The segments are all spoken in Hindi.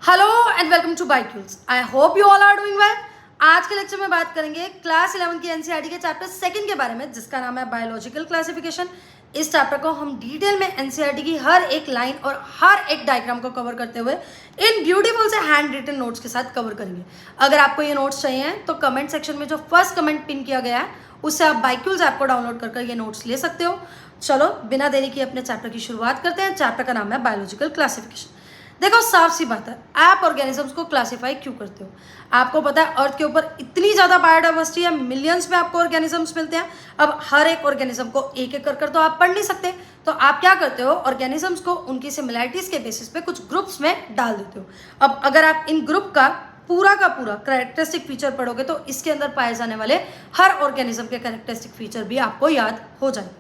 हेलो एंड वेलकम टू बाइक्यूल्स। I hope you all are doing well. आज के लेक्चर में बात करेंगे क्लास 11 की एनसीईआरटी के चैप्टर सेकंड के बारे में, जिसका नाम है बायोलॉजिकल क्लासिफिकेशन। इस चैप्टर को हम डिटेल में एनसीईआरटी की हर एक लाइन और हर एक डायग्राम को कवर करते हुए इन ब्यूटीफुल से हैंड रिटन नोट्स के साथ कवर करेंगे। अगर आपको ये नोट्स चाहिए तो कमेंट सेक्शन में जो फर्स्ट कमेंट पिन किया गया है उससे आप बाइक्यूल्स ऐप को डाउनलोड कर ये नोट्स ले सकते हो। चलो बिना देरी किए अपने चैप्टर की शुरुआत करते हैं। चैप्टर का नाम है बायोलॉजिकल क्लासिफिकेशन। देखो साफ सी बात है, आप ऑर्गेनिजम्स को क्लासिफाई क्यों करते हो? आपको पता है अर्थ के ऊपर इतनी ज़्यादा बायोडाइवर्सिटी है, मिलियंस में आपको ऑर्गेनिजम्स मिलते हैं। अब हर एक ऑर्गेनिज्म को एक एक कर तो आप पढ़ नहीं सकते, तो आप क्या करते हो, ऑर्गेनिजम्स को उनकी सिमिलैरिटीज के बेसिस पे कुछ ग्रुप्स में डाल देते हो। अब अगर आप इन ग्रुप का पूरा कैरेक्टरिस्टिक फीचर पढ़ोगे तो इसके अंदर पाए जाने वाले हर ऑर्गेनिज्म के कैरेक्टरिस्टिक फीचर भी आपको याद हो जाएंगे।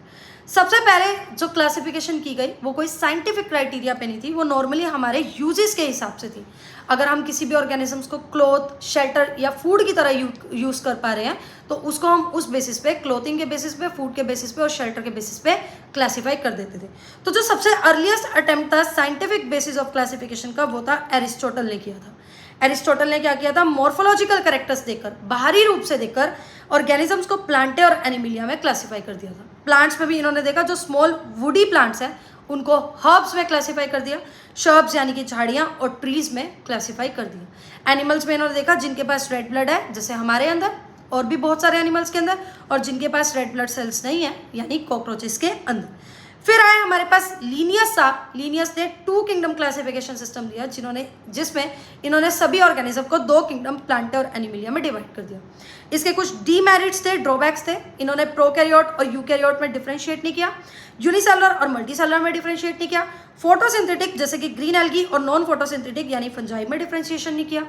सबसे पहले जो क्लासिफिकेशन की गई वो कोई साइंटिफिक क्राइटेरिया पे नहीं थी, वो नॉर्मली हमारे यूजेस के हिसाब से थी। अगर हम किसी भी ऑर्गेनिजम्स को क्लॉथ, शेल्टर या फूड की तरह यूज कर पा रहे हैं तो उसको हम उस बेसिस पे, क्लोथिंग के बेसिस पे, फूड के बेसिस पे और शेल्टर के बेसिस पे क्लासीफाई कर देते थे। तो जो सबसे अर्लीस्ट अटेम्प्ट था साइंटिफिक बेसिस ऑफ क्लासिफिकेशन का, वो था एरिस्टोटल ने किया था। एरिस्टोटल ने क्या किया था, मॉर्फोलॉजिकल कैरेक्टर्स देखकर, बाहरी रूप से देखकर ऑर्गेनिजम्स को प्लांटे और एनिमिलिया में क्लासिफाई कर दिया था। प्लांट्स में भी इन्होंने देखा जो स्मॉल वुडी प्लांट्स हैं उनको हर्ब्स में क्लासिफाई कर दिया, शर्ब्स यानी कि झाड़ियाँ और ट्रीज में क्लासिफाई कर दिया। एनिमल्स में इन्होंने देखा जिनके पास रेड ब्लड है, जैसे हमारे अंदर और भी बहुत सारे एनिमल्स के अंदर, और जिनके पास रेड ब्लड सेल्स नहीं है यानी कॉकरोचेस के अंदर। फिर आए हमारे पास लीनियस था। लीनियस ने 2 किंगडम क्लासिफिकेशन सिस्टम दिया, जिसमें इन्होंने सभी ऑर्गेनिज्म को 2 किंगडम, प्लांटे और एनिमिलिया में डिवाइड कर दिया। इसके कुछ डीमेरिट्स थे, ड्रॉबैक्स थे। इन्होंने प्रोकैरियोट और यूकैरियोट में डिफरेंशिएट नहीं किया, यूनिसेलुलर और मल्टीसेलुलर में डिफरेंशिएट नहीं किया, फोटोसिंथेटिक जैसे कि ग्रीन एल्गी और नॉन फोटोसिंथेटिक यानी फंजाई में डिफरेंशिएशन नहीं किया।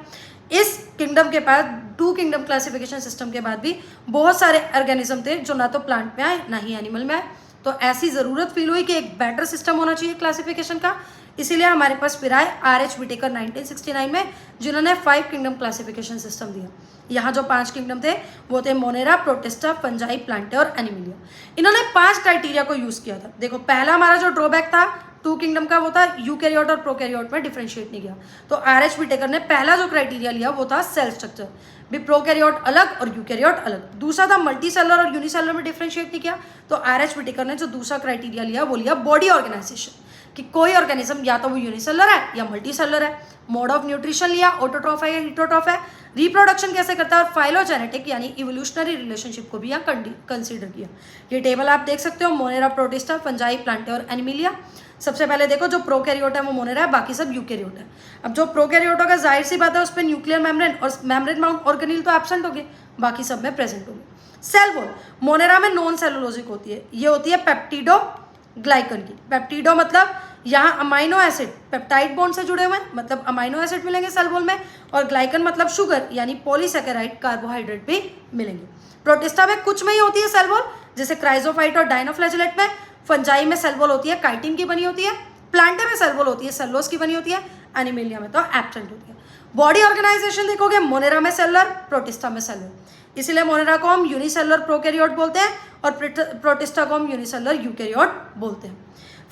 इस किंगडम के बाद 2 किंगडम क्लासिफिकेशन सिस्टम के बाद भी बहुत सारे ऑर्गेनिज्म थे जो ना तो प्लांट में आए ना ही एनिमल में आए। तो ऐसी ज़रूरत फील हुई कि एक बेटर सिस्टम होना चाहिए क्लासिफिकेशन का। इसीलिए हमारे पास फिर आए आर.एच. व्हिटेकर 1969 में, जिन्होंने 5 किंगडम क्लासिफिकेशन सिस्टम दिया। यहाँ जो 5 किंगडम थे वो थे मोनेरा, प्रोटिस्टा, फंजाई, प्लांटे और एनिमिलिया। इन्होंने 5 क्राइटेरिया को यूज़ किया था। देखो पहला हमारा जो ड्रॉबैक था 2 किंगडम का, वो था यूकैरियोट और प्रोकैरियोट में डिफरेंशिएट नहीं किया। तो आर.एच. व्हिटेकर ने पहला जो क्राइटेरिया लिया वो था सेल स्ट्रक्चर, भी प्रोकैरियोट अलग और यूकैरियोट अलग। दूसरा था मल्टी सेलुलर और यूनिसेलुलर में डिफरेंशिएट नहीं किया। तो आर.एच. व्हिटेकर ने जो दूसरा क्राइटेरिया लिया वो लिया बॉडी ऑर्गेनाइजेशन, कि कोई ऑर्गेनिज्म या तो वो यूनिसेलुलर है या मल्टी सेलुलर है। मोड ऑफ न्यूट्रिशन लिया, ऑटोट्रॉफ है या हिटोट्रॉफ है, रिप्रोडक्शन कैसे करता है, और फाइलोजेनेटिक यानी इवोल्यूशनरी रिलेशनशिप को भी यहाँ कंसीडर किया। ये टेबल आप देख सकते हो, मोनेरा, प्रोटिस्टा, फंजाई, प्लांटे और एनिमिलिया। सबसे पहले देखो जो प्रोकैरियोट है वो मोनेरा है, बाकी सब यूकैरियोट है। अब जो प्रोकैरियोट होगा जाहिर सी बात है उस पर न्यूक्लियर मेम्ब्रेन और मेम्ब्रेन माउंट ऑर्गेनील तो एब्सेंट होंगे, बाकी सब में प्रेजेंट होंगे। सेल वॉल मोनेरा में नॉन सेलुलोजिक होती है, ये होती है पेप्टिडो ग्लाइकन की। पेप्टिडो मतलब यहाँ अमाइनो एसिड पेप्टाइड बॉन्ड से जुड़े हुए हैं, मतलब अमाइनो एसिड मिलेंगे सेल वॉल में, और ग्लाइकन मतलब शुगर यानी पॉलीसैकेराइड, कार्बोहाइड्रेट भी मिलेंगे। प्रोटिस्टा में कुछ में ही होती है सेल वॉल, जैसे क्राइजोफाइट और डायनोफ्लैजेलेट में। फंजाई में सेल वॉल होती है काइटिन की बनी होती है। प्लांटे में सेल वॉल होती है सेलुलोज की बनी होती है। एनिमिलिया में तो एब्सेंट होती है। बॉडी ऑर्गेनाइजेशन देखोगे मोनेरा में सेलुलर, प्रोटिस्टा में सेलुलर, इसीलिए मोनेरा को हम यूनिसेलुलर प्रोकैरियोट बोलते हैं और प्रोटिस्टा को हम यूनिसेलुलर यूकैरियोट बोलते हैं।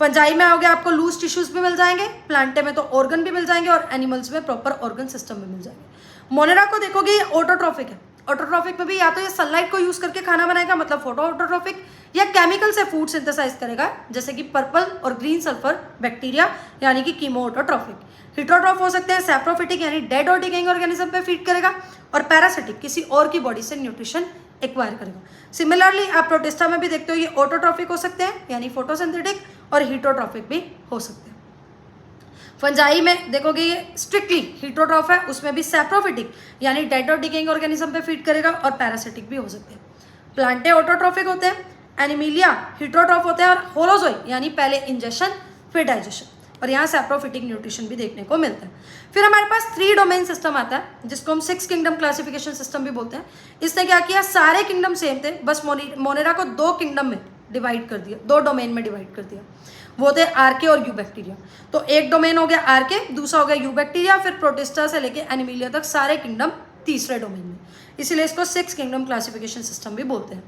फंजाई में आओगे आपको लूज टिश्यूज भी मिल जाएंगे, प्लांटे में तो ऑर्गन भी मिल जाएंगे और एनिमल्स में प्रॉपर ऑर्गन सिस्टम भी मिल जाएंगे। मोनेरा को देखोगे ये ऑटोट्रॉफिक है। ऑटोट्रॉफिक में भी या तो ये सनलाइट को यूज करके खाना बनाएगा, मतलब फोटो ऑटोट्रॉफिक, या केमिकल से फूड सिंथेसाइज करेगा, जैसे कि पर्पल और ग्रीन सल्फर बैक्टीरिया यानी कि कीमो ऑटोट्रॉफिक। हिटोट्रॉफ हो सकते हैं सैप्रोफिटिक यानी डेड और डिकेइंग ऑर्गेनिज्म पे फीड करेगा, और पैरासिटिक किसी और की बॉडी से न्यूट्रिशन एक्वायर करेगा। सिमिलरली आप प्रोटिस्टा में भी देखते हो ये ऑटोट्रॉफिक हो सकते हैं यानी फोटोसिंथेटिक, और हिटोट्रॉफिक भी हो सकते हैं। फंजाई में देखोगे ये स्ट्रिक्टली हिटोट्रॉफ है, उसमें भी सैप्रोफिटिक यानी डेड और डिकेइंग ऑर्गेनिज्म पे फीड करेगा, और पैरासिटिक भी हो सकते हैं। प्लांटे ऑटोट्रॉफिक होते हैं, एनिमिलिया हिटोट्रॉफ होते हैं, और होलोजोई यानी पहले इंजेक्शन फिर डाइजेशन, और यहाँ सैप्रोफिटिक न्यूट्रिशन भी देखने को मिलता है। फिर हमारे पास 3 डोमेन सिस्टम आता है जिसको हम 6 किंगडम क्लासिफिकेशन सिस्टम भी बोलते हैं। इसने क्या किया, सारे किंगडम सेम थे, बस मोनेरा को 2 किंगडम में डिवाइड कर दिया, 2 डोमेन में डिवाइड कर दिया। वो थे आर्के और यू बैक्टीरिया। तो एक डोमेन हो गया आर्के, दूसरा हो गया यू बैक्टीरिया, फिर प्रोटिस्टा से लेके एनिमिलिया तक सारे किंगडम तीसरे डोमेन में, इसीलिए इसको 6 किंगडम क्लासिफिकेशन सिस्टम भी बोलते हैं।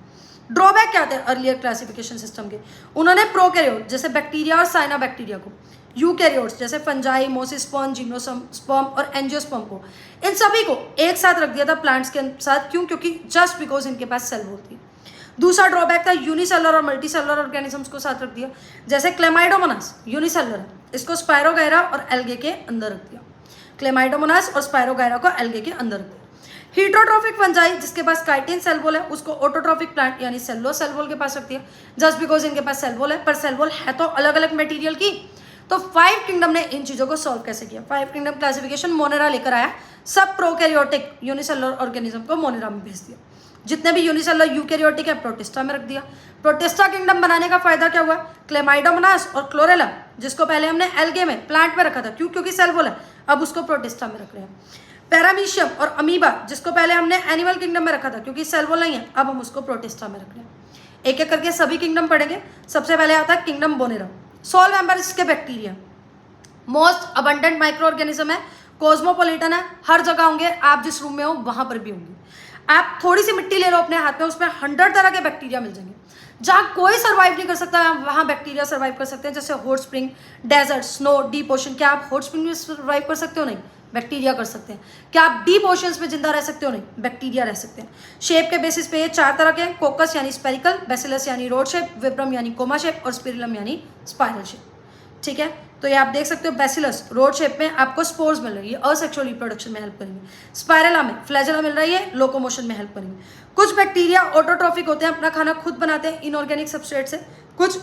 ड्रॉबैक क्या थे अर्लियर क्लासिफिकेशन सिस्टम के, उन्होंने प्रोकैरियोट जैसे बैक्टीरिया और साइना बैक्टीरिया को यूकैरियोट्स जैसे फंजाई, मोसिस्पर्म, जिम्नोस्पर्म और एंजियोस्पर्म को, इन सभी को एक साथ रख दिया था प्लांट्स के साथ। क्यों? क्योंकि जस्ट बिकॉज इनके पास सेल वॉल थी। दूसरा ड्रॉबैक था यूनिसेलुलर और मल्टीसेलुलर ऑर्गेनिजम्स को साथ रख दिया, जैसे क्लेमाइडोमोनास यूनिसेलुलर है, इसको स्पायरोगायरा और एल्गे के अंदर रख दिया। क्लेमाइडोमोनास और स्पायरोगायरा को एल्गे के अंदर रख दिया। हीटरोट्रॉफिक फंजाई जिसके पास काइटिन सेल वॉल है, उसको ऑटोट्रॉफिक प्लांट यानी सेलुलोज सेल वॉल के पास रख दिया, जस्ट बिकॉज इनके पास सेल वॉल है, पर सेल वॉल है तो अलग अलग मटेरियल की। तो 5 किंगडम ने इन चीजों को सॉल्व कैसे किया? 5 किंगडम क्लासिफिकेशन मोनेरा लेकर आया, सब प्रोकैरियोटिक यूनिसेलुलर ऑर्गेनिज्म को मोनेरा में भेज दिया, जितने भी यूनिसेलुलर यूकैरियोटिक है प्रोटिस्टा में रख दिया। प्रोटिस्टा किंगडम बनाने का फायदा क्या हुआ? क्लेमाइडोमोनास और क्लोरेला जिसको पहले हमने एल्गे में प्लांट में रखा था, क्यों? क्योंकि सेल वॉल है, अब उसको प्रोटिस्टा में रख रहे हैं। पैरामीशियम और अमीबा जिसको पहले हमने एनिमल किंगडम में रखा था, क्योंकि सेल वॉल नहीं है, अब हम उसको प्रोटिस्टा में रख रहे हैं। एक एक करके सभी किंगडम पढ़ेंगे। सबसे पहले आता है किंगडम बोनेरा। सोल मेंबर इसके bacteria, most abundant micro organism है, कॉस्मोपोलिटन है, हर जगह होंगे, आप जिस रूम में हो वहां पर भी होंगे। आप थोड़ी सी मिट्टी ले लो अपने हाथ में, उसमें 100 तरह के बैक्टीरिया मिल जाएंगे। जहाँ कोई सर्वाइव नहीं कर सकता वहाँ बैक्टीरिया सर्वाइव कर सकते हैं, जैसे hot spring, desert, snow, deep ocean. क्या आप हॉट स्प्रिंग में सर्वाइव कर सकते हो? नहीं, बैक्टीरिया कर सकते हैं। क्या आप डीप ओशंस में जिंदा रह सकते हो? नहीं, बैक्टीरिया रह सकते हैं। शेप के बेसिस पे ये 4 तरह के हैं, कोकस यानी स्पेरिकल, बेसिलस यानी रोड शेप, विब्रम यानी कोमा शेप और स्पिरिलम यानी स्पाइरल शेप। ठीक है, तो ये आप देख सकते हो, बेसिलस रोड शेप में आपको स्पोर्स मिल रही है, असेक्सुअल रिप्रोडक्शन में हेल्प करेंगे। स्पाइरला में फ्लैजेला मिल रही है, लोकोमोशन में हेल्प करेंगे। कुछ बैक्टीरिया ऑटोट्रॉफिक होते हैं, अपना खाना खुद बनाते हैं इनऑर्गेनिक सबस्ट्रेट से। कुछ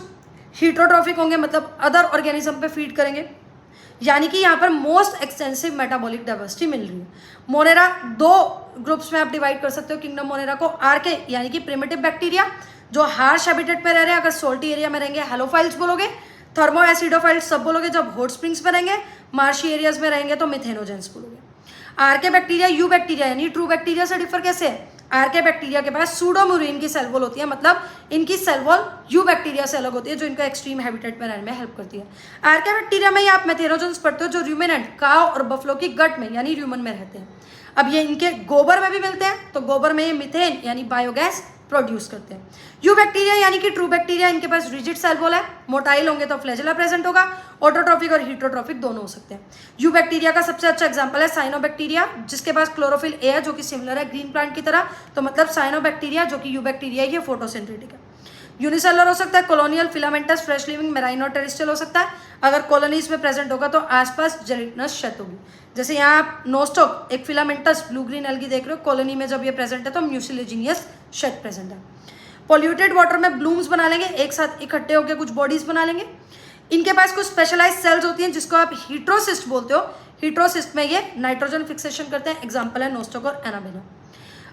हीटरोट्रॉफिक होंगे, मतलब अदर ऑर्गेनिज्म पे फीड करेंगे, यानी कि यहाँ पर मोस्ट एक्सटेंसिव मेटाबॉलिक डाइवर्सिटी मिल रही है। मोनेरा 2 ग्रुप्स में आप डिवाइड कर सकते हो किंगडम मोनेरा को। आर्के यानी कि प्रिमिटिव बैक्टीरिया जो हार्श हैबिटेट में रह रहे हैं, अगर सोल्टी एरिया में रहेंगे हेलोफाइल्स बोलोगे, थर्मो एसिडोफाइल्स सब बोलोगे जब हॉट स्प्रिंग्स में रहेंगे, मार्शी एरियाज में रहेंगे तो मिथेनोजेंस बोलोगे। आर्के बैक्टीरिया यू बैक्टीरिया यानी ट्रू बैक्टीरिया से डिफर कैसे है? आर्के बैक्टीरिया के पास सूडोम्यूरिन की सेल वॉल होती है, मतलब इनकी सेल वॉल यू बैक्टीरिया से अलग होती है, जो इनको एक्सट्रीम हैबिटेट में रहने में हेल्प करती है। आर्के बैक्टीरिया में ही आप मेथेनोजेंस पढ़ते हो, जो र्यूमिनेंट काव और बफलो की गट में यानी र्यूमन में रहते हैं। अब ये इनके गोबर में भी मिलते हैं, तो गोबर में ये मिथेन यानी बायोगैस प्रोड्यूस करते हैं। यू बैक्टीरिया यानी कि ट्रू बैक्टीरिया, इनके पास रिजिड सेल वॉल है, मोटाइल होंगे तो फ्लैजेला प्रेजेंट होगा, ऑटोट्रॉफिक और हीटरोट्रॉफिक दोनों हो सकते हैं। यू बैक्टीरिया का सबसे अच्छा एग्जांपल है साइनोबैक्टीरिया, जिसके पास क्लोरोफिल ए है जो कि सिमिलर है ग्रीन प्लांट की तरह, तो मतलब साइनोबैक्टीरिया जो कि यू बैक्टीरिया ये फोटोसिंथेटिक है। यूनिसेलुलर हो सकता है, colonial, filamentous, fresh living, marine और टेरेस्ट्रियल हो सकता है। अगर कॉलोनीज में प्रेजेंट होगा तो आसपास जेलिटिनस शेड होगी, जैसे यहाँ आप नोस्टॉक एक फिलामेंटस ब्लू ग्रीन एल्गी देख रहे हो, कॉलोनी में जब ये प्रेजेंट है तो म्यूसिलेजिनियस शेड प्रेजेंट है। पॉल्यूटेड वाटर में ब्लूम्स बना लेंगे, एक साथ इकट्ठे होकर कुछ बॉडीज बना लेंगे। इनके पास कुछ स्पेशलाइज सेल्स होती हैं जिसको आप हीट्रोसिस्ट बोलते हो। हीट्रोसिस्ट में ये नाइट्रोजन फिक्सेशन करते हैं, एग्जाम्पल है नोस्टॉक और एनाबेना।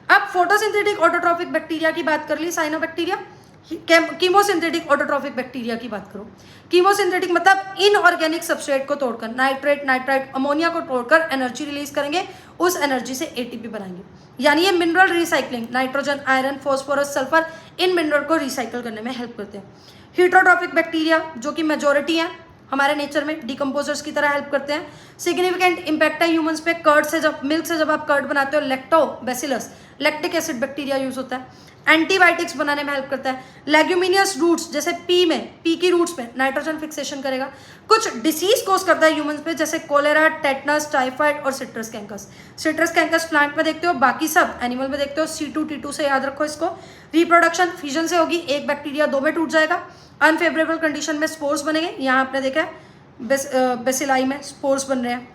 अब फोटोसिंथेटिक ऑटोट्रॉफिक बैक्टीरिया की बात कर ली, साइनोबैक्टीरिया। कीमोसिंथेटिक ऑटोट्रॉफिक बैक्टीरिया की बात करो। कीमोसिंथेटिक मतलब इनऑर्गेनिक सबस्ट्रेट को तोड़कर, नाइट्रेट, नाइट्राइट, अमोनिया को तोड़कर एनर्जी रिलीज करेंगे, उस एनर्जी से एटीपी बनाएंगे। यानी ये mineral recycling, nitrogen, iron, phosphorus, sulphur, इन मिनरल को रिसाइकल करने में हेल्प करते हैं। हीटरोट्रॉफिक बैक्टीरिया जो कि मेजोरिटी है हमारे नेचर में, डिकम्पोजर्स की तरह हेल्प करते हैं। सिग्निफिकेंट इंपैक्ट है ह्यूमंस पे, कर्ड से जब मिल्क से जब आप कर्ड बनाते हो, lactobacillus lactic acid bacteria use होता है, एंटीबायोटिक्स बनाने में हेल्प करता है। लेग्यूमिनियस रूट्स जैसे पी की रूट्स पे नाइट्रोजन फिक्सेशन करेगा। कुछ डिसीज कोज करता है ह्यूमंस पे, जैसे कोलेरा, टेटनस, टाइफाइड और सिट्रस कैंकस। सिट्रस कैंकस प्लांट में देखते हो, बाकी सब एनिमल में देखते हो। C2 T2 से याद रखो इसको। रिप्रोडक्शन फिजन से होगी, एक बैक्टीरिया 2 में टूट जाएगा। अनफेवरेबल कंडीशन में स्पोर्स बनेंगे, यहाँ आपने देखा है बेसिलाई में स्पोर्स बन रहे हैं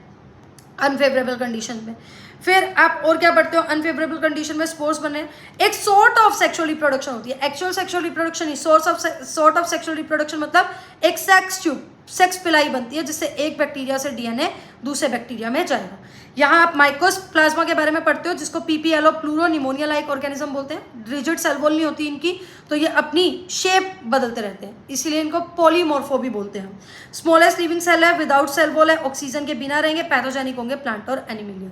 अनफेवरेबल कंडीशन में। फिर आप और क्या पढ़ते हो, अनफेवरेबल कंडीशन में स्पोर्स बन रहे हैं। एक सॉर्ट ऑफ सेक्सुअल रिप्रोडक्शन होती है, actual sexual reproduction he, sort of sexual reproduction मतलब एक सेक्स ट्यूब, सेक्स पिलाई बनती है जिससे एक बैक्टीरिया से डीएनए दूसरे बैक्टीरिया में जाएगा। यहाँ आप माइकोप्लाज्मा के बारे में पढ़ते हो, जिसको PPLO pleuro pneumonia like organism बोलते हैं। रिजिड सेल वॉल नहीं होती इनकी, तो ये अपनी शेप बदलते रहते हैं, इसीलिए इनको पॉलीमॉर्फो भी बोलते हैं। स्मॉलेस्ट लिविंग सेल है, विदाउट सेल वॉल है, ऑक्सीजन के बिना रहेंगे, पैथोजेनिक होंगे प्लांट और एनिमलिया।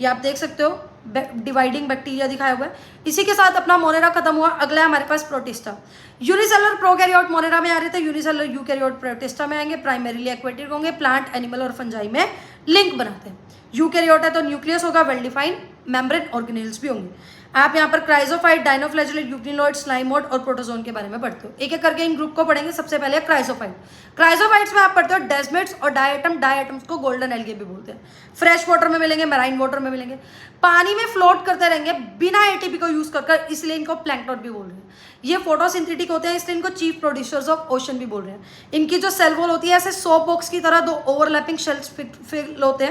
ये आप देख सकते हो डिवाइडिंग बैक्टीरिया दिखाया हुआ है। इसी के साथ अपना मोनेरा खत्म हुआ। अगला है हमारे पास प्रोटिस्टा। यूनिसेलुलर प्रोकैरियोट मोनेरा में आ रहे थे, यूनिसेलुलर यूकैरियोट प्रोटिस्टा में आएंगे। प्राइमरीली एक्वेटिक होंगे, प्लांट, एनिमल और फंजाई में लिंक बनाते हैं। यूकैरियोट है तो न्यूक्लियस होगा वेल डिफाइंड, मेम्ब्रेन ऑर्गेनेल्स भी होंगे। आप यहाँ पर क्राइजोफाइट, डायनोफ्लैजेलेट, यूक्लिनोइड, स्लाइमोड और प्रोटोजोन के बारे में पढ़ते हो। एक एक करके इन ग्रुप को पढ़ेंगे। सबसे पहले क्राइजोफाइट। क्राइजोफाइट्स में आप पढ़ते हो डेस्मिड्स और डायटम। डायटम्स को गोल्डन एल्गे भी बोलते हैं। फ्रेश वाटर में मिलेंगे, मैराइन वाटर में मिलेंगे, पानी में फ्लोट करते रहेंगे बिना एटीपी को यूज कर, इसलिए इनको प्लैंकटन भी बोल रहे हैं। ये फोटोसिंथेटिक होते हैं, इसलिए इनको चीफ प्रोड्यूसर्स ऑफ ओशन भी बोल रहे हैं। इनकी जो सेल वॉल होती है ऐसे सोप बॉक्स की तरह दो ओवरलैपिंग शेल्स फिट होते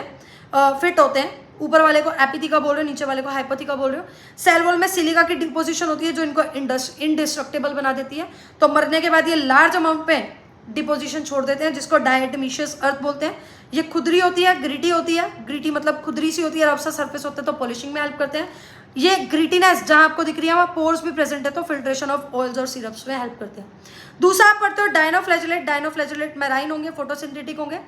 हैं। ऊपर वाले को एपिथिका बोल रहे हो, नीचे वाले को हाइपोथिका बोल रहे हो। सेल वॉल में सिलिका की डिपोजिशन होती है जो इनको इंडिस्ट्रक्टेबल बना देती है। तो मरने के बाद ये लार्ज अमाउंट में डिपोजिशन छोड़ देते हैं, जिसको डायटमिशियस अर्थ बोलते हैं। ये खुदरी होती है, ग्रिटी होती है। ग्रिटी मतलब खुदरी सी होती है, रफ सा सरफेस होता है, तो पॉलिशिंग में हेल्प करते हैं। ये ग्रिटीनेस जहां आपको दिख रही है वहाँ पोर्स भी प्रेजेंट है, तो फिल्ट्रेशन ऑफ ऑयल्स और सिरप्स में हेल्प करते हैं। दूसरा आप पढ़ते हो डायनोफ्लैजेलेट। डायनोफ्लैजेलेट मैराइन होंगे, फोटोसिंथेटिक होंगे।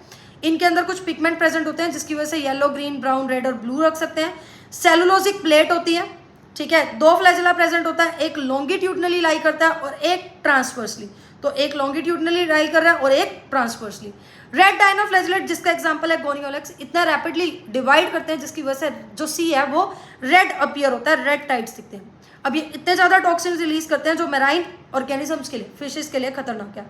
इनके अंदर कुछ पिगमेंट प्रेजेंट होते हैं जिसकी वजह से येलो, ग्रीन, ब्राउन, रेड और ब्लू रख सकते हैं। सेलुलोजिक प्लेट होती है, ठीक है। 2 फ्लैजेला प्रेजेंट होता है, एक लॉन्गिट्यूडनली लाई करता है और एक ट्रांसवर्सली। तो एक लॉन्गिट्यूडनली लाई कर रहा है और एक ट्रांसवर्सली। रेड डायनोफ्लैजेलेट जिसका एग्जांपल है गोनियोलेक्स, इतना रैपिडली डिवाइड करते हैं जिसकी वजह से जो सी है वो रेड अपीयर होता है, रेड टाइड्स दिखते हैं। अब ये इतने ज़्यादा टॉक्सिन रिलीज करते हैं जो मैराइन ऑर्गेनिजम्स के लिए, फिशेस के लिए खतरनाक है।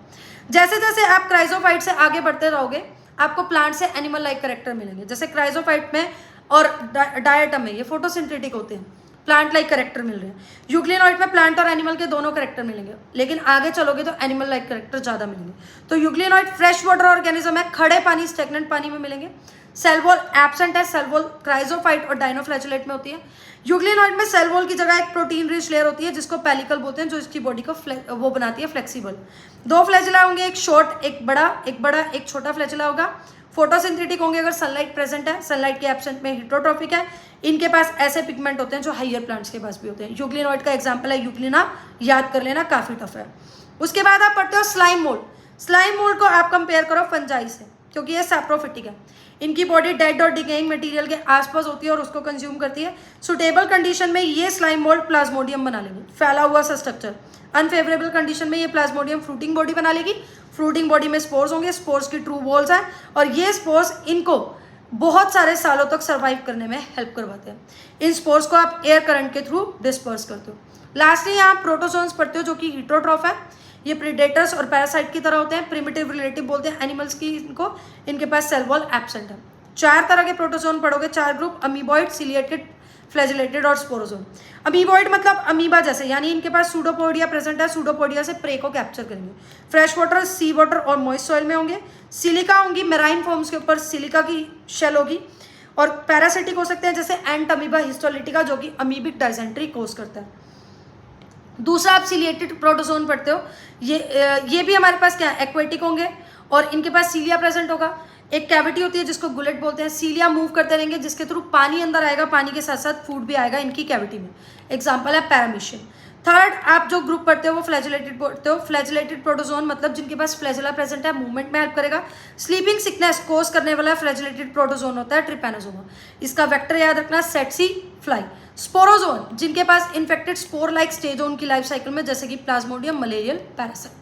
जैसे जैसे आप क्राइजोफाइट से आगे बढ़ते रहोगे आपको प्लांट से एनिमल लाइक करेक्टर मिलेंगे। जैसे क्राइजोफाइट में और डायटम में ये फोटोसिंथेटिक होते हैं, प्लांट लाइक करेक्टर मिल रहे हैं। यूक्लिनोइड में प्लांट और एनिमल के दोनों करेक्टर मिलेंगे, लेकिन आगे चलोगे तो एनिमल लाइक करेक्टर ज़्यादा मिलेंगे। तो यूक्लिनोइड फ्रेश वाटर ऑर्गेनिज्म है, खड़े पानी, स्टेगनेंट पानी में मिलेंगे। सेल वॉल एब्सेंट है, सेल वॉल क्राइजोफाइट और डायनोफ्लैजेलेट में होती है। यूक्लिनोइड में सेल वॉल की जगह एक प्रोटीन रिच लेयर होती है जिसको पेलिकल बोलते हैं, जो इसकी बॉडी को वो बनाती है फ्लेक्सिबल। 2 फ्लैजेला होंगे, एक शॉर्ट, एक बड़ा, एक छोटा फ्लैजेला होगा। फोटोसिंथेटिक होंगे अगर सनलाइट प्रेजेंट है, सनलाइट के एब्सेंट में हिट्रोट्रॉफिक है। इनके पास ऐसे पिगमेंट होते हैं जो हाइयर प्लांट्स के पास भी होते हैं। यूक्लिनोइड का एग्जांपल है यूक्लिना, याद कर लेना, काफी टफ है। उसके बाद आप पढ़ते हो स्लाइम मोल्ड। स्लाइम मोल्ड को आप कंपेयर करो फंजाई से, क्योंकि ये सैप्रोफिटिक है। इनकी बॉडी डेड और डिकेइंग मटेरियल के आसपास होती है और उसको कंज्यूम करती है। सुटेबल कंडीशन में ये स्लाइम मोल्ड प्लाज्मोडियम बना लेंगे, फैला हुआ सा स्ट्रक्चर। अनफेवरेबल कंडीशन में ये प्लाज्मोडियम फ्रूटिंग बॉडी बना लेगी। फ्रूटिंग बॉडी में स्पोर्स होंगे, स्पोर्स की ट्रू वॉल्स हैं और ये स्पोर्स इनको बहुत सारे सालों तक सर्वाइव करने में हेल्प करवाते हैं। इन स्पोर्स को आप एयर करंट के थ्रू डिस्पर्स करते हो। लास्टली यहाँ प्रोटोजोन्स पढ़ते हो जो कि हिट्रोट्रॉफ है। ये प्रीडेटर्स और पैरासाइट की तरह होते हैं, प्रिमिटिव रिलेटिव बोलते हैं एनिमल्स की इनको। इनके पास सेल वॉल एब्सेंट है। 4 तरह के प्रोटोजोन पढ़ोगे, 4 ग्रुप, अमीबॉइड, सिलिएटेड, फ्लैजेलेटेड और स्पोरोजोन। अमीबॉइड मतलब अमीबा जैसे, यानी इनके पास सूडोपोडिया प्रेजेंट है, सूडोपोडिया से प्रे को कैप्चर करेंगे। फ्रेश वाटर, सी वाटर और मॉइस्ट सॉइल में होंगे। सिलिका होंगी, मेराइन फॉर्म्स के ऊपर सिलिका की शेल होगी। और पैरासिटिक हो सकते हैं जैसे एंट अमीबा हिस्टोलिटिका जो कि अमीबिक डाइसेंट्री कोज करता है। दूसरा आप सिलिएटेड प्रोटोजोन पढ़ते हो, ये भी हमारे पास क्या है, एक्वेटिक होंगे और इनके पास सीलिया प्रेजेंट होगा। एक कैविटी होती है जिसको गुलेट बोलते हैं। सीलिया मूव करते रहेंगे जिसके थ्रू पानी अंदर आएगा, पानी के साथ साथ फूड भी आएगा इनकी कैविटी में। एग्जाम्पल है पैरामीशियन। थर्ड आप जो ग्रुप पढ़ते हो वो फ्लैजेलेटेड पढ़ते हो। फ्लैजेलेटेड प्रोटोजोन मतलब जिनके पास फ्लैजेला प्रेजेंट है, मूवमेंट में हेल्प करेगा। स्लीपिंग सिकनेस कोज करने वाला फ्लैजेलेटेड प्रोटोजोन होता है ट्रिपैनोसोमा। इसका वेक्टर याद रखना, सेट्सी फ्लाई। स्पोरोजोन जिनके पास इन्फेक्टेड स्पोर लाइक स्टेज हो उनकी लाइफ साइकिल में, जैसे कि प्लाज्मोडियम, मलेरियल, पैरासाइट।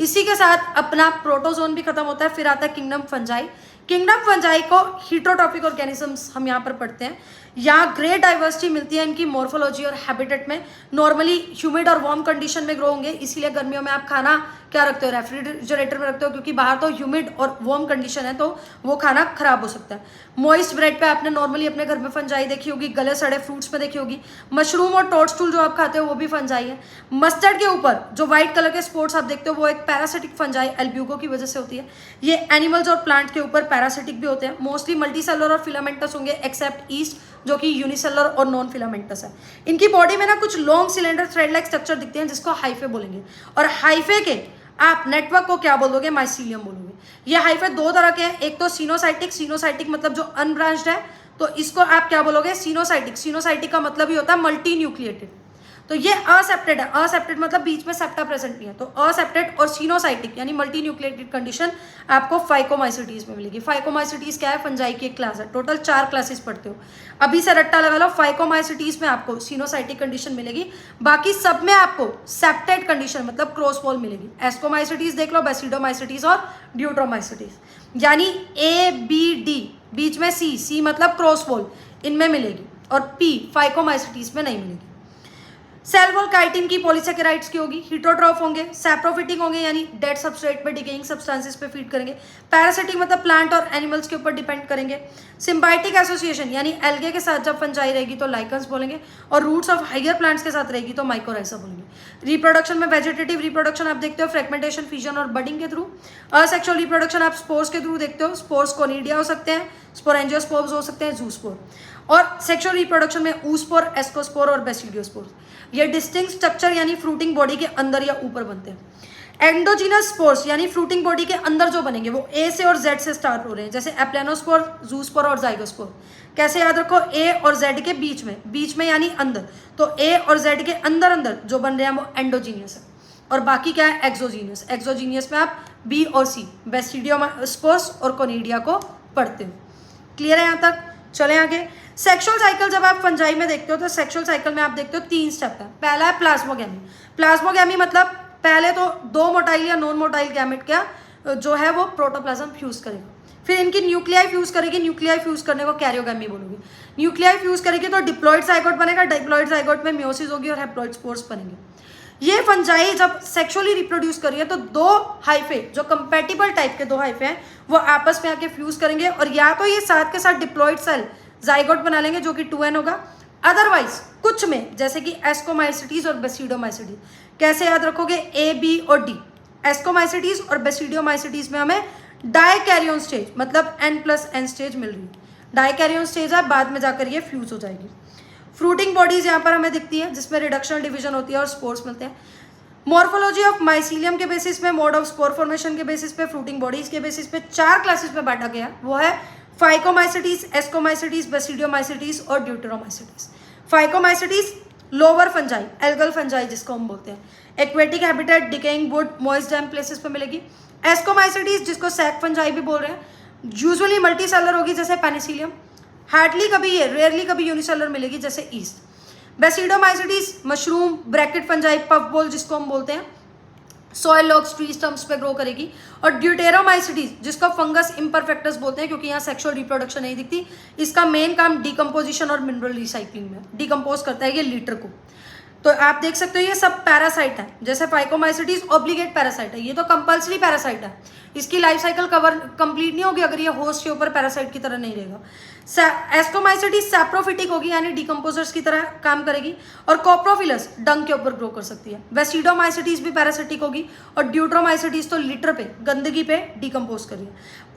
इसी के साथ अपना प्रोटोजोन भी खत्म होता है। फिर आता है किंगडम फंजाई। किंगडम फंजाई को हीटरोट्रॉपिक ऑर्गेनिजम्स हम यहाँ पर पढ़ते हैं। यहाँ ग्रेट डाइवर्सिटी मिलती है इनकी मॉर्फोलॉजी और हैबिटेट में। नॉर्मली ह्यूमिड और वार्म कंडीशन में ग्रो होंगे, इसीलिए गर्मियों में आप खाना क्या रखते हो, रेफ्रिजरेटर में रखते हो, क्योंकि बाहर तो ह्यूमिड और वार्म कंडीशन है तो वो खाना खराब हो सकता है। मॉइस्ट ब्रेड पे आपने नॉर्मली अपने घर में फंजाई देखी होगी, गले सड़े फ्रूट्स में देखी होगी। मशरूम और टोडस्टूल जो आप खाते हो वो भी फंजाई है। मस्टर्ड के ऊपर जो व्हाइट कलर के स्पॉट्स आप देखते हो वो एक पैरासिटिक फंजाई एल्ब्यूको की वजह से होती है। ये एनिमल्स और प्लांट के ऊपर पैरासिटिक भी होते हैं। मोस्टली मल्टीसेलुलर और फिलामेंटस होंगे एक्सेप्ट ईस्ट जो कि यूनिसेलुलर और नॉन फिलामेंटस है। इनकी बॉडी में ना कुछ long cylinder thread like structure दिखते हैं जिसको हाइफे बोलेंगे। और हाइफे के आप नेटवर्क को क्या बोलोगे, माइसीलियम बोलोगे। ये हाइफे 2 तरह के हैं, एक तो सिनोसाइटिक। सिनोसाइटिक मतलब जो अनब्रांच्ड है, तो इसको आप क्या बोलोगे, सिनोसाइटिक। सिनोसाइटिक का मतलब ही होता है मल्टी न्यूक्लिएटेड। तो ये असेप्टेड है। असेप्टेड मतलब बीच में सेप्टा प्रेजेंट नहीं है। तो असेप्टेड और सिनोसाइटिक यानी मल्टी न्यूक्लिएटेड कंडीशन आपको फाइकोमाइसिटीज में मिलेगी। फाइकोमाइसिटीज क्या है, फंजाई की एक क्लास है। टोटल 4 क्लासेस पढ़ते हो, अभी से रट्टा लगा लो। फाइकोमाइसिटीज में आपको सिनोसाइटिक कंडीशन मिलेगी, बाकी सब में आपको सेप्टेड कंडीशन मतलब क्रॉस पोल मिलेगी। एस्कोमाइसिटीज देख लो, बेसिडोमाइसिटीज और ड्यूट्रोमाइसिटीज। यानी A B D बीच में C मतलब क्रॉस पोल, इनमें मिलेगी। और पी फाइकोमाइसिटीज में नहीं मिलेगी। सेल वॉल काइटिन की पॉलीसेकेराइड्स की होगी, हीटोट्रॉफ होंगे, सैप्रोफिटिक होंगे यानी डेड सबस्ट्रेट पे डिकेइंग सब्सटेंसेस पे फीड करेंगे, पैरासिटिक मतलब प्लांट और एनिमल्स के ऊपर डिपेंड करेंगे, सिम्बायोटिक एसोसिएशन यानी एल्गे के साथ जब फंजाई रहेगी तो लाइकन्स बोलेंगे, और रूट्स ऑफ हायर प्लांट्स के साथ रहेगी तो माइकोराइजा बोलेंगे। रिप्रोडक्शन में वेजिटेटिव रिप्रोडक्शन आप देखते हो फ्रेगमेंटेशन, फिजन और बडिंग के थ्रू। असेक्सुअल रिप्रोडक्शन आप स्पोर्स के थ्रू देखते हो, स्पोर्स कोनिडिया हो सकते हैं, स्पोरेंजियोस्पोर्स हो सकते हैं, जूस्पोर। और सेक्सुअल रिप्रोडक्शन में ऊस्पोर, एस्कोस्पोर और बेसिडियोस्पोर। ये डिस्टिंक्ट स्ट्रक्चर यानी फ्रूटिंग बॉडी के अंदर या ऊपर बनते हैं। एंडोजीनस स्पोर्स यानी फ्रूटिंग बॉडी के अंदर जो बनेंगे वो ए से और जेड से स्टार्ट हो रहे हैं, जैसे एप्लेनोस्पोर, जूस्पोर और जाइगोस्पोर। कैसे याद रखो, ए और जेड के बीच में यानी अंदर, तो ए और जेड के अंदर अंदर जो बन रहे हैं वो एंडोजीनियस है, और बाकी क्या है एक्सोजीनियस। एक्सोजीनियस में आप बी और सी बेसिडियोस्पोर्स और कोनिडिया को पढ़ते हो। क्लियर है यहाँ तक? चले आगे। सेक्सुअल साइकिल जब आप फंजाई में देखते हो तो सेक्सुअल साइकिल में आप देखते हो 3 स्टेप है। पहला है प्लाज्मोगैमी। प्लाज्मोगैमी मतलब पहले तो 2 मोटाइल या नॉन मोटाइल गैमेट क्या जो है वो प्रोटोप्लाज्म फ्यूज करेगा, फिर इनकी न्यूक्लियाई फ्यूज करेगी, न्यूक्लियाई फ्यूज करने को कैरियोगैमी बोलोगे। न्यूक्लियाई फ्यूज करेगी तो डिप्लॉइड जाइगोट बनेगा, डिप्लॉइड जाइगोट में मियोसिस होगी और हैप्लॉइड स्पोर्स बनेंगे। ये फंजाई जब सेक्सुअली रिप्रोड्यूस कर रही है तो 2 हाइफे जो कंपैटिबल टाइप के 2 हाइफे हैं वो आपस में आके फ्यूज करेंगे, और या तो ये साथ के साथ डिप्लॉइड सेल जाइगोट बना लेंगे जो कि 2n होगा। अदरवाइज कुछ में जैसे कि एस्कोमाइसिटीज और बेसिडोमाइसिटीज, कैसे याद रखोगे, ए बी और डी। एस्कोमाइसिटीज और बेसिडोमाइसिटीज में हमें डाइकैरियोन स्टेज मतलब n+n स्टेज मिल रही है। डाइकैरियोन स्टेज है, बाद में जाकर ये फ्यूज हो जाएगी। फ्रूटिंग बॉडीज यहाँ पर हमें दिखती है जिसमें रिडक्शनल डिवीजन होती है और स्पोर्स मिलते हैं। मॉर्फोलॉजी ऑफ माइसीलियम के बेसिस पे, मोड ऑफ स्पोर फॉर्मेशन के बेसिस पे, फ्रूटिंग बॉडीज के बेसिस पे 4 क्लासेस में बांटा गया, वो है फाइकोमाइसिटीज, एस्कोमाइसिटीज, बेसिडियोमाइसिटीज और deuteromycetes. Phycomycetes lower fungi, algal fungi जिसको हम बोलते हैं, aquatic habitat, decaying would, moist damp places पे मिलेगी। एस्कोमाइसिटीज जिसको सैक फंजाई भी बोल रहे हैं, यूजुअली मल्टी सेलर होगी जैसे पेनिसिलियम, हार्डली कभी ये रेयरली कभी यूनिसेलर मिलेगी जैसे yeast. Basidiomycetes mushroom, bracket fungi, puff ball जिसको हम बोलते हैं, सॉइल लॉग्स, ट्री स्टम्प्स पे ग्रो करेगी। और ड्यूटेरोमाइसिटीज जिसको फंगस इम्परफेक्टस बोलते हैं क्योंकि यहाँ सेक्सुअल रिप्रोडक्शन नहीं दिखती, इसका मेन काम डिकम्पोजिशन और मिनरल रिसाइकलिंग में, डिकम्पोज करता है ये लीटर को। तो आप देख सकते हो ये सब पैरासाइट है, जैसे फाइकोमाइसिटीज ऑब्लिगेट पैरासाइट है, ये तो कंपल्सरी पैरासाइट है, इसकी लाइफ साइकिल कवर कंप्लीट नहीं होगी अगर ये होस्ट के ऊपर पैरासाइट की तरह नहीं रहेगा। एस्कोमाइसिटीज सैप्रोफिटिक होगी यानी डिकम्पोजर्स की तरह काम करेगी, और कोप्रोफिलस डंग के ऊपर ग्रो कर सकती है। बेसिडोमाइसिटीज भी पैरासिटिक होगी, और ड्यूट्रोमाइसिटीज तो लिटर पे, गंदगी पे डिकम्पोज करिए।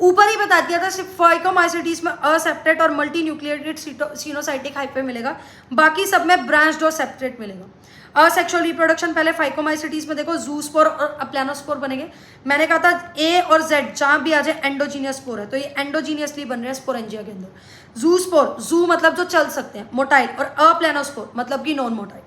ऊपर ही बता दिया था सिर्फ फाइकोमाइसिटीज में असेप्टेट और मल्टी न्यूक्लिएटेड सिनोसाइटिक हाइफे मिलेगा, बाकी सब में ब्रांच्ड और सेपरेट मिलेगा। असेक्सुअल रिप्रोडक्शन पहले फाइकोमाइसिटीज में देखो जूस्पोर और अप्लानोस्पोर बनेंगे। मैंने कहा था ए और जेड जहां भी आ जाए एंडोजीनियस स्पोर है, तो ये एंडोजीनियसली बन रहे हैं स्पोरेंजिया के अंदर। जूस्पोर, जू मतलब जो चल सकते हैं, मोटाइल, और अप्लानोस्पोर मतलब कि नॉन मोटाइल।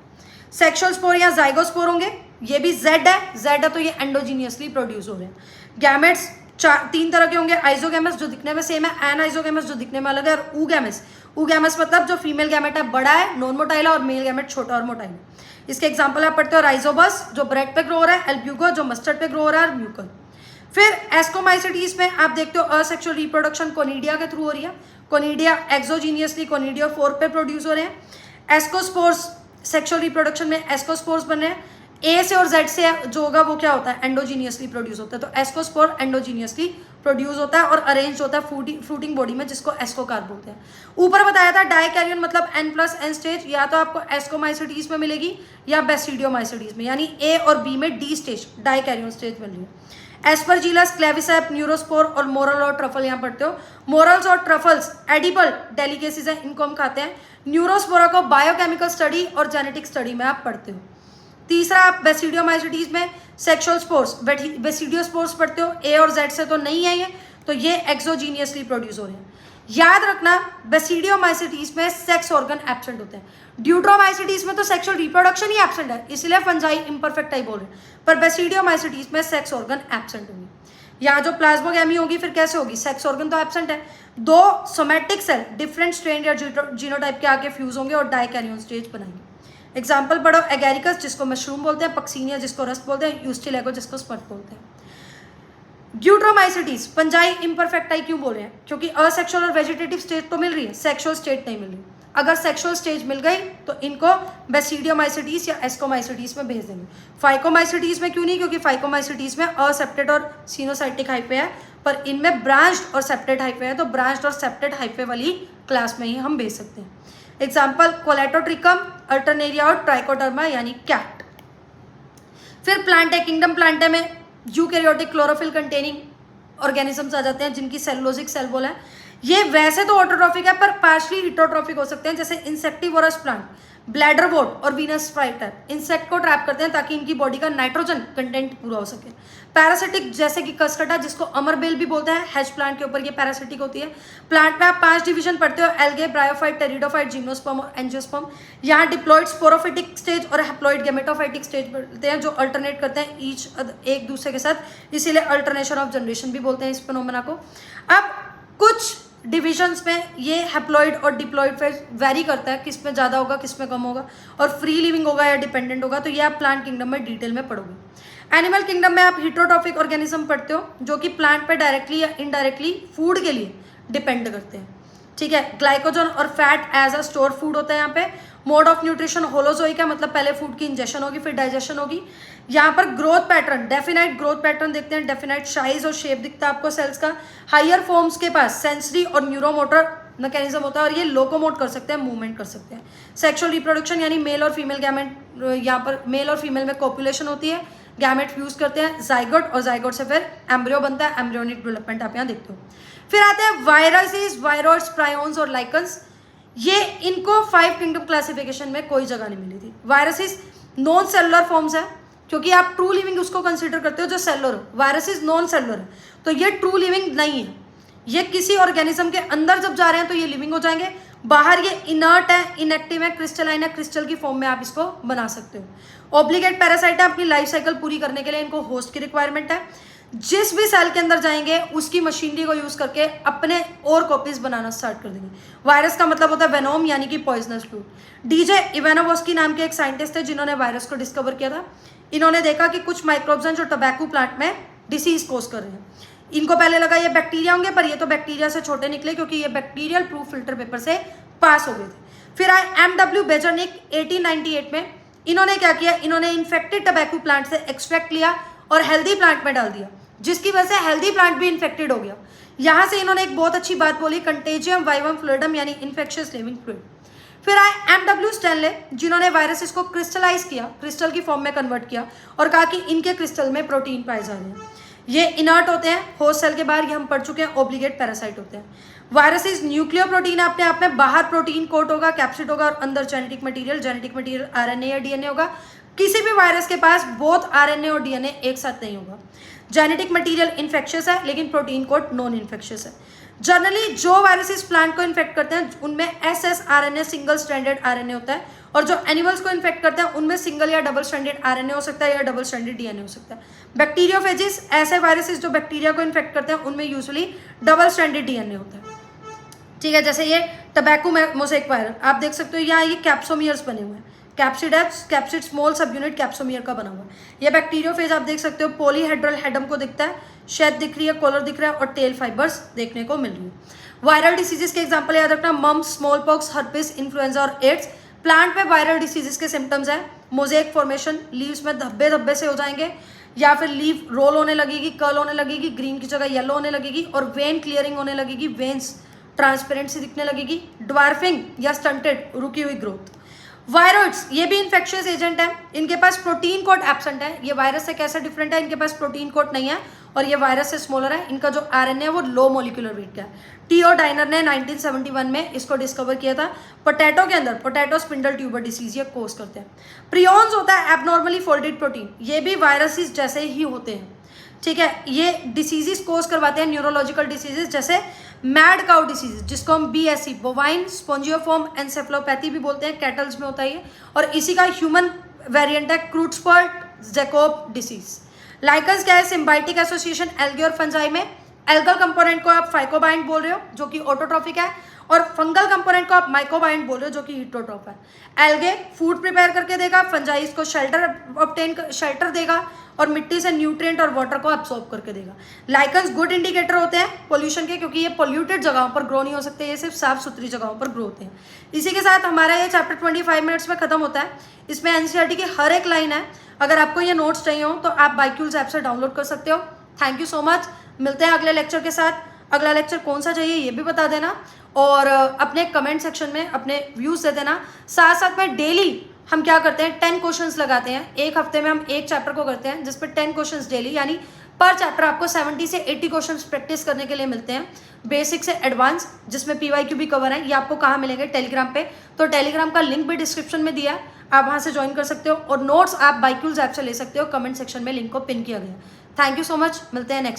सेक्सुअल स्पोर या जाइगोस्पोर होंगे, ये भी जेड है तो ये एंडोजीनियसली प्रोड्यूस हो रहे हैं। गैमेट्स 3 तरह के होंगे, आइजोगैमस जो दिखने में सेम है, एनाइजोगैमस जो दिखने में अलग है, और ऊगैमस। ऊगैमस मतलब जो फीमेल गैमेट है बड़ा है, नॉन मोटाइल है, और मेल गैमेट छोटा और मोटाइल है। इसके एग्जांपल आप पढ़ते हो राइजोबस जो ब्रेड पे ग्रो हो रहा है, एल्ब्यूगो जो मस्टर्ड पे ग्रो हो रहा है, और म्यूकर। फिर एस्कोमाइसिटीज में आप देखते हो असेक्सुअल रिप्रोडक्शन कोनिडिया के थ्रू हो रही है, कोनिडिया एक्सोजीनियसली कोनिडिया 4 पे प्रोड्यूस हो रहे हैं। एस्कोस्पोर्स सेक्सुअल रिप्रोडक्शन में एस्कोस्पोर्स बन रहे हैं, ए से और जेड से जो होगा वो क्या होता है, एंडोजीनियसली प्रोड्यूस होता है, तो एस्कोस्पोर एंडोजीनियसली प्रोड्यूस होता है और अरेंज होता है फ्रूटिंग बॉडी में जिसको एस्कोकार्प बोलते हैं। ऊपर बताया था डाइकैरियन मतलब n+n स्टेज, या तो आपको एस्कोमाइसिटीज में मिलेगी या बेसिडियोमाइसिटीज में, यानी ए और बी में डी स्टेज डाइकैरियन स्टेज मिल रही है। एस्परजिलस, क्लेविसेप, न्यूरोस्पोर और मोरल और ट्रफल यहाँ पढ़ते हो। मोरल्स और ट्रफल्स एडिबल डेलिकेसीज है, इनको हम खाते हैं। न्यूरोस्पोरा को बायोकेमिकल स्टडी और जेनेटिक स्टडी में आप पढ़ते हो। तीसरा आप बेसिडियोमाइसिटीज में सेक्सुअल स्पोर्स, बेसिडियोस्पोर्स पढ़ते हो, ए और जेड से तो नहीं है ये, तो ये एक्सोजीनियसली प्रोड्यूस हो रहे हैं। याद रखना बेसिडियोमाइसिटीज में सेक्स ऑर्गन एब्सेंट होते हैं, ड्यूट्रोमाइसिटीज में तो सेक्सुअल रिप्रोडक्शन ही एब्सेंट है, इसलिए फंजाई इम्परफेक्ट टाइप बोल रहे हैं, पर बेसिडियोमाइसिटीज में सेक्स ऑर्गन एब्सेंट होंगी। यहाँ जो प्लाज्मोगैमी होगी फिर कैसे होगी, सेक्स ऑर्गन तो एब्सेंट है, 2 सोमैटिक सेल डिफरेंट स्ट्रेन या जीनोटाइप के आके फ्यूज होंगे और डाइकैरियन स्टेज बनाएंगे। एग्जाम्पल पढ़ो, एगेरिकस जिसको मशरूम बोलते हैं, पक्सीनिया जिसको रस्ट बोलते हैं, यूस्टिलेगो जिसको स्पट बोलते हैं। ड्यूट्रोमाइसिटीज फंजाई इम्परफेक्ट टाइप क्यों बोल रहे हैं, क्योंकि असेक्सुअल और वेजिटेटिव स्टेट तो मिल रही है, सेक्सुअल स्टेट नहीं मिल रही। अगर सेक्सुअल स्टेज मिल गई तो इनको बेसिडियोमाइसिटीज या एस्कोमाइसिटीज में भेज देंगे। फाइकोमाइसिटीज में क्यों नहीं, क्योंकि फाइकोमाइसिटीज में असेप्टेड और सिनोसाइटिक हाइफे है, पर इनमें ब्रांच्ड और सेप्टेड हाइफे है, तो ब्रांच्ड और सेप्टेड हाइफे वाली क्लास में ही हम भेज सकते हैं। एग्जाम्पल कोलेटोट्रिकम, अल्टरनेरिया और ट्राइकोडर्मा यानी कैट। फिर प्लांट है, किंगडम प्लांट है में यूकैरियोटिक क्लोरोफिल कंटेनिंग ऑर्गेनिजम्स आ जाते हैं जिनकी सेलुलोजिक सेल वॉल है। ये वैसे तो ऑटोट्रॉफिक है पर पार्शली हिटोट्रॉफिक हो सकते हैं, जैसे इंसेक्टिवोरस प्लांट, ब्लैडर वोट और वीनस फ्लाईटर इंसेक्ट को ट्रैप करते हैं ताकि इनकी बॉडी का नाइट्रोजन कंटेंट पूरा हो सके। पैरासिटिक जैसे कि कसकटा, जिसको अमरबेल भी बोलते हैं, हेज प्लांट के ऊपर ये पैरासिटिक होती है। प्लांट में आप 5 डिवीजन पढ़ते हो, एल्गे, ब्रायोफाइट, टेरिडोफाइट, जिम्नोस्पर्म और एंजियोस्पर्म। यहाँ डिप्लॉइड स्पोरोफिटिक स्टेज और हैप्लॉइड गेमेटोफाइटिक स्टेज बोलते हैं, जो अल्टरनेट करते हैं ईच एक दूसरे के साथ, इसीलिए अल्टरनेशन ऑफ जनरेशन भी बोलते हैं इस फिनोमेना को। अब कुछ डिविजन्स में ये हैप्लॉइड और डिप्लॉइड फेज वेरी करता है, किस में ज़्यादा होगा किस में कम होगा, और फ्री लिविंग होगा या डिपेंडेंट होगा, तो ये आप प्लांट किंगडम में डिटेल में पढ़ोगे। एनिमल किंगडम में आप हिटरोट्रॉफिक ऑर्गेनिज्म पढ़ते हो जो कि प्लांट पे डायरेक्टली या इनडायरेक्टली फूड के लिए डिपेंड करते हैं, ठीक है। ग्लाइकोजन और fat as a store food होता है यहाँ पे। मोड ऑफ न्यूट्रिशन होलोजोइक है, मतलब पहले फूड की इंजेक्शन होगी फिर डाइजेशन होगी। यहाँ पर growth pattern, definite growth pattern देखते हैं, डेफिनाइट साइज और शेप दिखता है आपको सेल्स का। हायर फॉर्म्स के पास सेंसरी और न्यूरोमोटर मैकेनिज्म होता है और ये लोकोमोट कर सकते हैं, मूवमेंट कर सकते हैं। सेक्सुअल रिप्रोडक्शन यानी मेल और फीमेल गैमेट, यहाँ पर मेल और फीमेल में कॉपुलेशन होती है, गैमेट फ्यूज करते हैं, जाइगोट और जाइगोट से फिर एम्ब्रियो बनता है, एम्ब्रियोनिक डेवलपमेंट आप यहाँ देखते हो। फिर आते हैं वायरसेस, वायरोइड्स, प्रायोन्स और लाइकन्स। ये इनको 5 किंगडम क्लासिफिकेशन में कोई जगह नहीं मिली थी। वायरसेस नॉन सेलुलर फॉर्म्स है, क्योंकि आप ट्रू लिविंग उसको कंसिडर करते हो जो सेलुलर हो, वायरसेस नॉन सेलुलर है, तो ये ट्रू लिविंग नहीं है। ये किसी ऑर्गेनिज्म के अंदर जब जा रहे हैं तो ये लिविंग हो जाएंगे, बाहर ये इनर्ट है, इनएक्टिव है, क्रिस्टलाइन है, क्रिस्टल की फॉर्म में आप इसको बना सकते हो। ऑब्लिगेट पैरासाइट है, अपनी लाइफ साइकिल पूरी करने के लिए इनको होस्ट की रिक्वायरमेंट है। जिस भी सेल के अंदर जाएंगे उसकी मशीनरी को यूज करके अपने और कॉपीज बनाना स्टार्ट कर देंगे। वायरस का मतलब होता है वेनोम यानी कि पॉइजनस फ्लूइड। डीजे इवानोवस्की नाम के एक साइंटिस्ट थे जिन्होंने वायरस को डिस्कवर किया था। इन्होंने देखा कि कुछ माइक्रोब्स हैं जो टबैको प्लांट में डिसीज कोज कर रहे हैं। इनको पहले लगा ये बैक्टीरिया होंगे, पर ये तो बैक्टीरिया से छोटे निकले क्योंकि ये बैक्टीरियल प्रूफ फिल्टर पेपर से पास हो गए थे। फिर आए एमडब्ल्यू बेजरनिक 1898 में। इन्होंने क्या किया, इन्होंने इन्फेक्टेड टबैको प्लांट से एक्सट्रैक्ट लिया और हेल्दी प्लांट में डाल दिया, जिसकी वजह से हेल्दी प्लांट भी इन्फेक्टेड हो गया। यहाँ से इन्होंने एक बहुत अच्छी बात बोली, कंटेजियम वाइवम फ्लूइडम यानी इन्फेक्शियस लिविंग फ्लूइड। फिर आए एमडब्ल्यू स्टैनले, जिन्होंने वायरसेस को क्रिस्टलाइज किया, क्रिस्टल की फॉर्म में कन्वर्ट किया और कहा कि इनके क्रिस्टल में प्रोटीन पाए जा रहे हैं। ये इनर्ट होते हैं, होस्ट सेल के बाहर, ये हम पढ़ चुके हैं, ऑब्लिगेट पैरासाइट होते हैं। वायरसेस न्यूक्लियर प्रोटीन है अपने आप में, बाहर प्रोटीन कोट होगा, कैप्सिड होगा और अंदर जेनेटिक मटेरियल आरएनए या डीएनए होगा। किसी भी वायरस के पास बोथ आरएनए और डीएनए एक साथ नहीं होगा। जेनेटिक मटेरियल इन्फेक्शियस है लेकिन प्रोटीन कोड नॉन इन्फेक्शियस है। जनरली जो वायरसेस प्लांट को इन्फेक्ट करते हैं उनमें एसएसआरएनए सिंगल स्ट्रैंडेड आरएनए होता है, और जो एनिमल्स को इन्फेक्ट करते हैं उनमें सिंगल या डबल स्ट्रैंडेड आरएनए हो सकता है या डबल स्ट्रैंडेड डीएनए हो सकता है। बैक्टीरियोफेजिस, ऐसे वायरसेस जो बैक्टीरिया को इन्फेक्ट करते हैं उनमें यूजुअली डबल स्ट्रैंडेड डीएनए होता है, ठीक है। जैसे ये टबैको मोज़ेक वायरस आप देख सकते हो, यहाँ ये कैप्सोमियर्स बने हुए हैं, कैप्सिड स्मॉल सब यूनिट कैप्सोमियर का बना हुआ है। ये बैक्टीरियोफेज आप देख सकते हो, पॉलीहेड्रल हेडम को दिखता है, शेड दिख रही है, कॉलर दिख रहा है और टेल फाइबर्स देखने को मिल रही है। वायरल डिसीजेस के एग्जांपल याद रखना, mumps, small pox, herpes, influenza और एड्स। प्लांट में वायरल डिसीजेस के सिम्टम्स हैं मोज़ेक फॉर्मेशन, लीव्स में धब्बे धब्बे से हो जाएंगे या फिर लीव रोल होने लगेगी, कर्ल होने लगेगी, ग्रीन की जगह येलो होने लगेगी और वेन क्लियरिंग होने लगेगी, वेन्स ट्रांसपेरेंट सी दिखने लगेगी, ड्वार्फिंग या स्टंटेड रुकी हुई ग्रोथ। वायरॉइड्स ये भी इन्फेक्शियस एजेंट है, इनके पास प्रोटीन कोड एब्सेंट है। ये वायरस से कैसे डिफरेंट है, इनके पास प्रोटीन कोड नहीं है और ये वायरस से स्मॉलर है। इनका जो आरएनए है वो लो मॉलिक्यूलर वेट का है। टीओ डाइनर ने 1971 में इसको डिस्कवर किया था। पोटैटो के अंदर पोटैटो स्पिंडल ट्यूबर डिसीज ये कोज करते हैं। प्रियॉन्स होता है एबनॉर्मली फोल्डेड प्रोटीन, ये भी वायरसेस जैसे ही होते हैं, ठीक है। ये डिसीजेस कोज करवाते हैं, न्यूरोलॉजिकल डिसीजेस जैसे मैड काउ डिसीज जिसको हम बीएससी बोवाइन स्पोंजियोफॉर्म एनसेफेलोपैथी भी बोलते हैं, कैटल्स में होता है ये, और इसी का ह्यूमन वेरिएंट है क्रूट्सपर्ट जैकोब डिसीज। लाइकन्स क्या है, सिम्बाइटिक एसोसिएशन एल्गे और फंजाई में। एल्गल कंपोनेंट को आप फाइकोबाइंड बोल रहे हो जो कि ऑटोट्रॉफिक है, और फंगल कंपोनेंट को आप माइक्रोबायोट बोल रहे हो जो कि हीटरोट्रॉप है। एल्गे फूड प्रिपेयर करके देगा, फंजाई इसको शेल्टर देगा और मिट्टी से न्यूट्रिएंट और वाटर को अब्सॉर्ब करके देगा। लाइकन्स गुड इंडिकेटर होते हैं पोल्यूशन के, क्योंकि ये पोल्यूटेड जगहों पर ग्रो नहीं हो सकते, ये सिर्फ साफ सुथरी जगहों पर ग्रो होते हैं। इसी के साथ हमारा ये चैप्टर 25 मिनट्स में खत्म होता है। इसमें एनसीईआरटी की हर एक लाइन है। अगर आपको ये नोट्स चाहिए हो तो आप बाइक्यूल्स ऐप से डाउनलोड कर सकते हो। Thank you so much. मिलते हैं अगले लेक्चर के साथ। अगला लेक्चर कौन सा चाहिए ये भी बता देना और अपने कमेंट सेक्शन में अपने व्यूज दे देना। साथ साथ में डेली हम क्या करते हैं 10 क्वेश्चंस लगाते हैं। एक हफ्ते में हम एक चैप्टर को करते हैं जिस पर 10 क्वेश्चंस डेली, यानी पर चैप्टर आपको 70 से 80 क्वेश्चंस प्रैक्टिस करने के लिए मिलते हैं, बेसिक से एडवांस, जिसमें पीवाईक्यू भी कवर है। ये आपको कहाँ मिलेंगे? टेलीग्राम पे। तो टेलीग्राम का लिंक भी डिस्क्रिप्शन में दिया है, आप वहाँ से ज्वाइन कर सकते हो और नोट्स आप बाइक्यूल्स ऐप से ले सकते हो। कमेंट सेक्शन में लिंक को पिन किया गया। Thank you so much. मिलते हैं नेक्स्ट